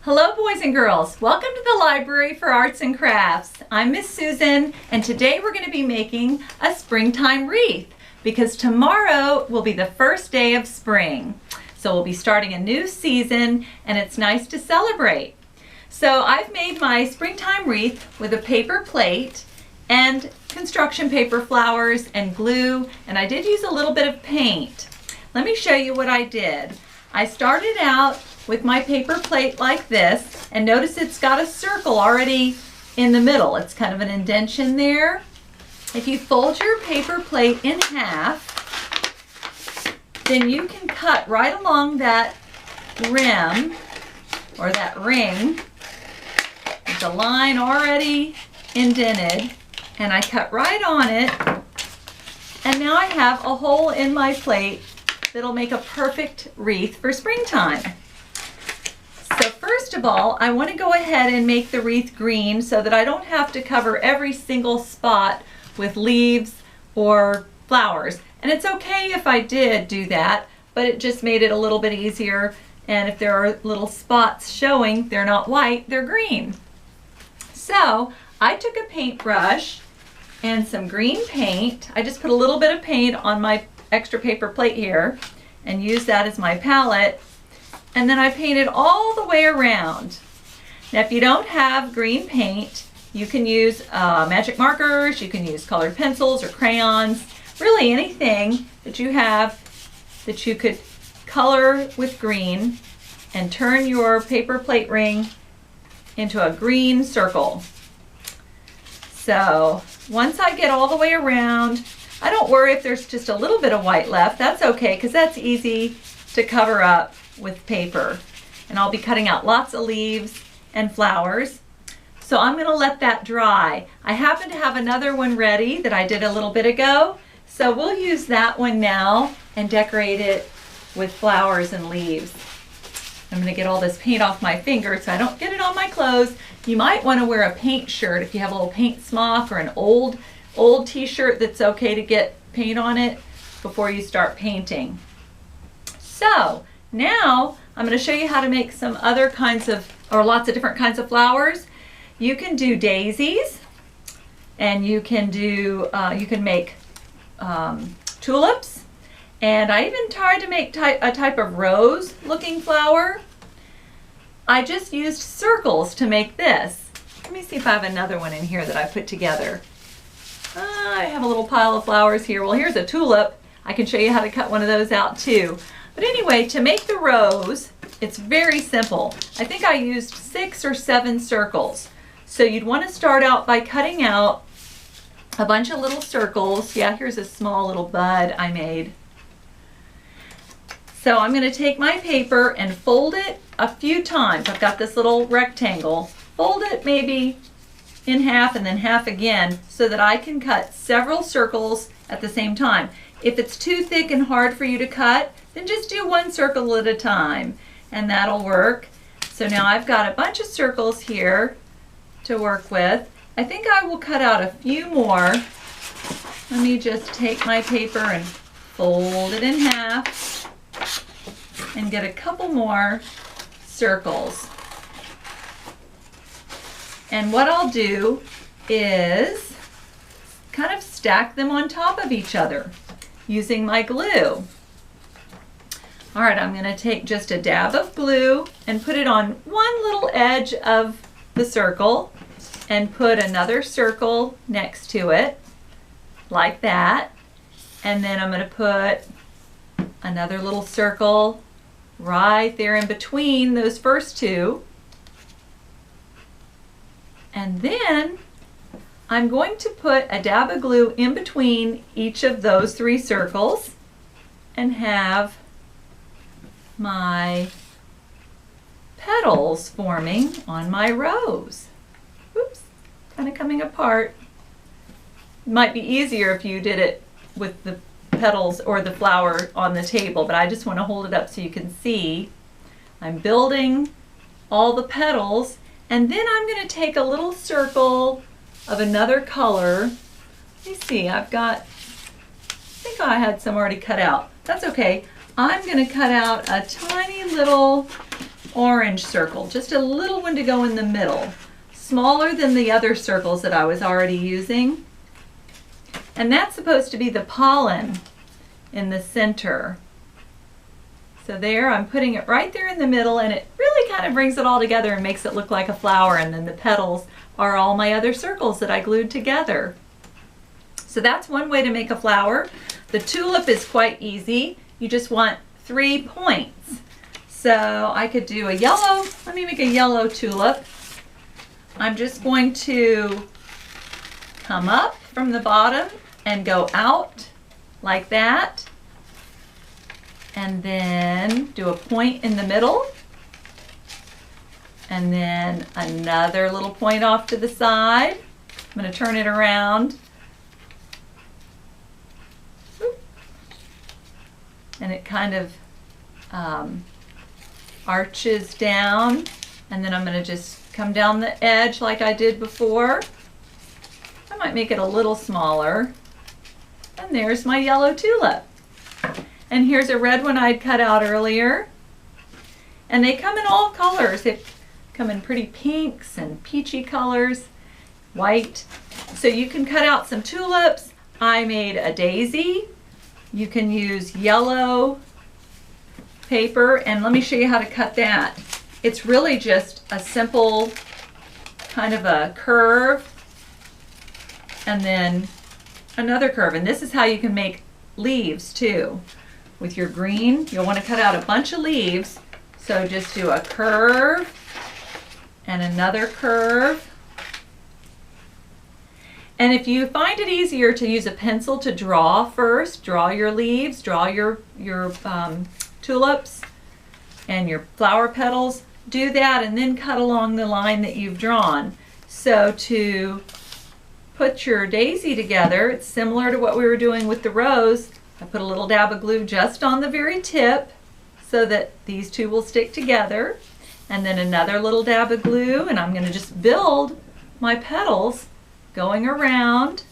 Hello boys and girls, welcome to the Library for Arts and Crafts. I'm Miss Susan and today we're going to be making a springtime wreath because tomorrow will be the first day of spring. So we'll be starting a new season and it's nice to celebrate. So I've made my springtime wreath with a paper plate and construction paper flowers and glue, and I did use a little bit of paint. Let me show you what I did. I started out with my paper plate like this, and notice it's got a circle already in the middle. It's kind of an indentation there. If you fold your paper plate in half, then you can cut right along that rim or that ring. There's a line already indented, and I cut right on it, and now I have a hole in my plate that'll make a perfect wreath for springtime. So first of all, I want to go ahead and make the wreath green so that I don't have to cover every single spot with leaves or flowers. And it's okay if I did do that, but it just made it a little bit easier. And if there are little spots showing, they're not white, they're green. So I took a paintbrush and some green paint. I just put a little bit of paint on my extra paper plate here and used that as my palette. And then I painted all the way around. Now if you don't have green paint, you can use magic markers, you can use colored pencils or crayons, really anything that you have that you could color with green and turn your paper plate ring into a green circle. So once I get all the way around, I don't worry if there's just a little bit of white left. That's okay, because that's easy to cover up with paper. And I'll be cutting out lots of leaves and flowers. So I'm going to let that dry. I happen to have another one ready that I did a little bit ago. So we'll use that one now and decorate it with flowers and leaves. I'm going to get all this paint off my fingers so I don't get it on my clothes. You might want to wear a paint shirt if you have a little paint smock or an old t-shirt that's okay to get paint on it before you start painting. So now I'm going to show you how to make some other kinds of, or lots of different kinds of flowers. You can do daisies, and you can do, you can make tulips, and I even tried to make a type of rose looking flower. I just used circles to make this. Let me see if I have another one in here that I put together. I have a little pile of flowers here. Well, here's a tulip. I can show you how to cut one of those out too. But anyway, to make the rose, it's very simple. I think I used 6 or 7 circles. So you'd want to start out by cutting out a bunch of little circles. Yeah, here's a small little bud I made. So I'm going to take my paper and fold it a few times. I've got this little rectangle. Fold it maybe in half and then half again so that I can cut several circles at the same time. If it's too thick and hard for you to cut, then just do one circle at a time and that'll work. So now I've got a bunch of circles here to work with. I think I will cut out a few more. Let me just take my paper and fold it in half and get a couple more circles. And what I'll do is kind of stack them on top of each other using my glue. All right, I'm going to take just a dab of glue and put it on one little edge of the circle and put another circle next to it like that. And then I'm going to put another little circle right there in between those first two. And then I'm going to put a dab of glue in between each of those 3 circles and have my petals forming on my rose. Oops, kind of coming apart. It might be easier if you did it with the petals or the flower on the table, but I just want to hold it up so you can see. I'm building all the petals, and then I'm going to take a little circle of another color. Let me see, I think I had some already cut out. That's okay. I'm going to cut out a tiny little orange circle, just a little one to go in the middle, smaller than the other circles that I was already using. And that's supposed to be the pollen in the center. So there, I'm putting it right there in the middle, and it really kind of brings it all together and makes it look like a flower, and then the petals are all my other circles that I glued together. So that's one way to make a flower. The tulip is quite easy. You just want 3 points. So I could do a yellow, let me make a yellow tulip. I'm just going to come up from the bottom and go out like that. And then do a point in the middle. And then another little point off to the side. I'm going to turn it around. And it kind of arches down. And then I'm going to just come down the edge like I did before. I might make it a little smaller. And there's my yellow tulip. And here's a red one I'd cut out earlier. And they come in all colors. They come in pretty pinks and peachy colors, white. So you can cut out some tulips. I made a daisy. You can use yellow paper, and let me show you how to cut that. It's really just a simple kind of a curve and then another curve. And this is how you can make leaves too. With your green, you'll want to cut out a bunch of leaves. So just do a curve and another curve. And if you find it easier to use a pencil to draw first, draw your leaves, draw your tulips and your flower petals, do that and then cut along the line that you've drawn. So to put your daisy together, it's similar to what we were doing with the rose. I put a little dab of glue just on the very tip so that these two will stick together. And then another little dab of glue, and I'm going to just build my petals going around.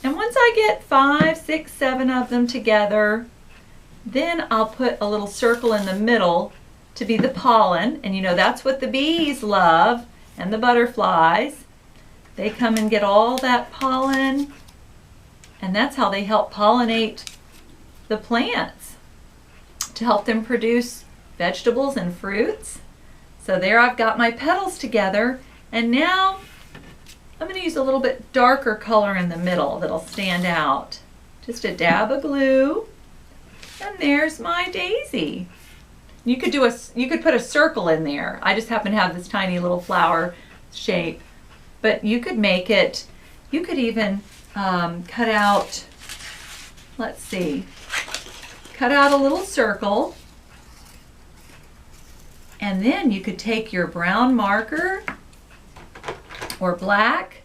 And once I get 5, 6, 7 of them together, then I'll put a little circle in the middle to be the pollen. And you know, that's what the bees love and the butterflies. They come and get all that pollen, and that's how they help pollinate the plants to help them produce vegetables and fruits. So there I've got my petals together, and now I'm going to use a little bit darker color in the middle that'll stand out. Just a dab of glue, and there's my daisy. You could put a circle in there. I just happen to have this tiny little flower shape, but you could make it. You could even cut out. Let's see. Cut out a little circle, and then you could take your brown marker or black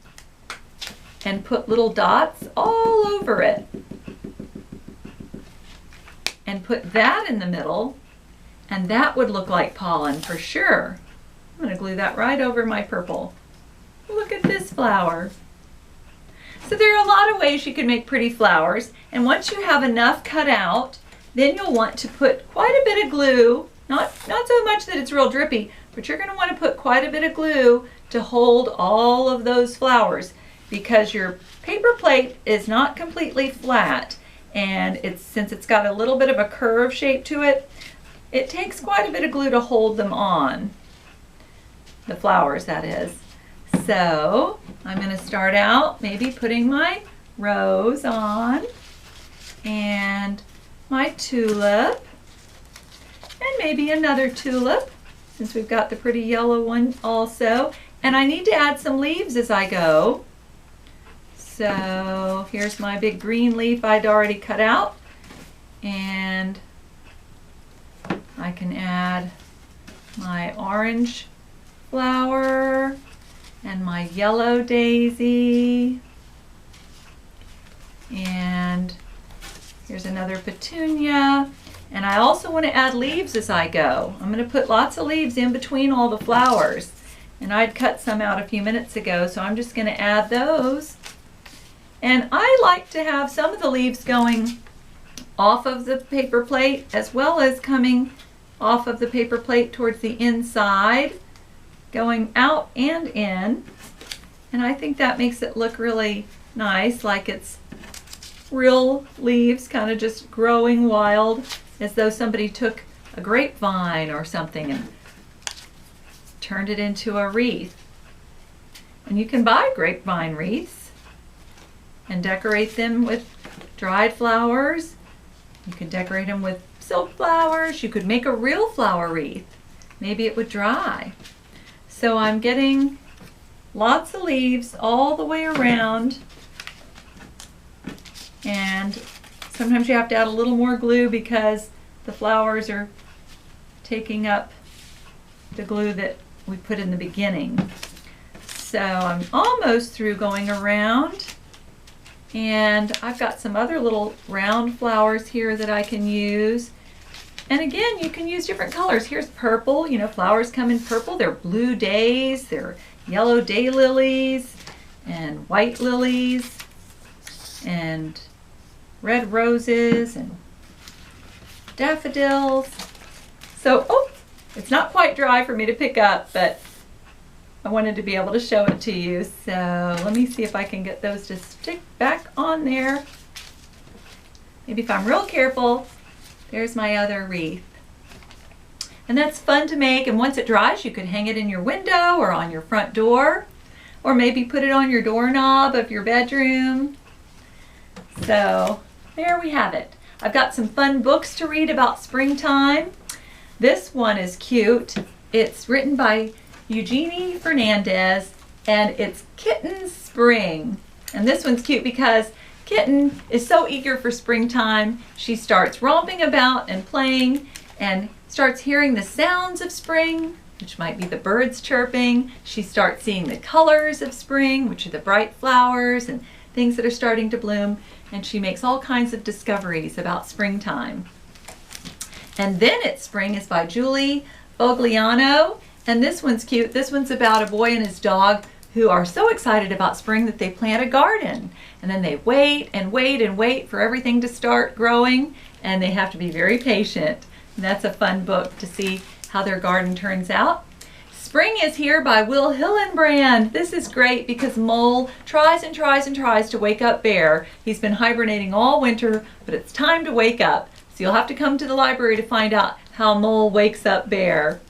and put little dots all over it and put that in the middle, and that would look like pollen for sure. I'm going to glue that right over my purple. Look at this flower. So there are a lot of ways you can make pretty flowers, and once you have enough cut out, then you'll want to put quite a bit of glue, not so much that it's real drippy, but you're going to want to put quite a bit of glue to hold all of those flowers, because your paper plate is not completely flat, and since it's got a little bit of a curve shape to it, it takes quite a bit of glue to hold them on, the flowers that is. So I'm going to start out maybe putting my rose on and my tulip and maybe another tulip, since we've got the pretty yellow one also. And I need to add some leaves as I go. So here's my big green leaf I'd already cut out, and I can add my orange flower and my yellow daisy, and here's another petunia. And I also want to add leaves as I go. I'm going to put lots of leaves in between all the flowers, and I'd cut some out a few minutes ago, so I'm just going to add those. And I like to have some of the leaves going off of the paper plate as well as coming off of the paper plate towards the inside, going out and in. And I think that makes it look really nice, like it's real leaves kind of just growing wild, as though somebody took a grapevine or something and turned it into a wreath. And you can buy grapevine wreaths and decorate them with dried flowers. You can decorate them with silk flowers. You could make a real flower wreath. Maybe it would dry. So I'm getting lots of leaves all the way around, and sometimes you have to add a little more glue because the flowers are taking up the glue that we put in the beginning. So I'm almost through going around, and I've got some other little round flowers here that I can use. And again, you can use different colors. Here's purple. You know, flowers come in purple. They're blue days, they're yellow daylilies, and white lilies, and red roses, and daffodils. So, oh, it's not quite dry for me to pick up, but I wanted to be able to show it to you. So let me see if I can get those to stick back on there. Maybe if I'm real careful. There's my other wreath. And that's fun to make, and once it dries you could hang it in your window or on your front door, or maybe put it on your doorknob of your bedroom. So there we have it. I've got some fun books to read about springtime. This one is cute. It's written by Eugenie Fernandez, and it's Kitten Spring. And this one's cute because Kitten is so eager for springtime. She starts romping about and playing and starts hearing the sounds of spring, which might be the birds chirping. She starts seeing the colors of spring, which are the bright flowers and things that are starting to bloom, and she makes all kinds of discoveries about springtime. And Then It's Spring is by Julie Bogliano, and this one's cute. This one's about a boy and his dog who are so excited about spring that they plant a garden, and then they wait and wait and wait for everything to start growing, and they have to be very patient. And that's a fun book to see how their garden turns out. Spring is Here by Will Hillenbrand. This is great because Mole tries and tries and tries to wake up Bear. He's been hibernating all winter, but it's time to wake up. So you'll have to come to the library to find out how Mole wakes up Bear.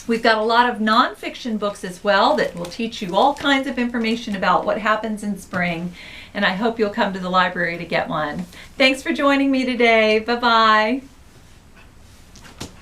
We've got a lot of nonfiction books as well that will teach you all kinds of information about what happens in spring, and I hope you'll come to the library to get one. Thanks for joining me today. Bye-bye.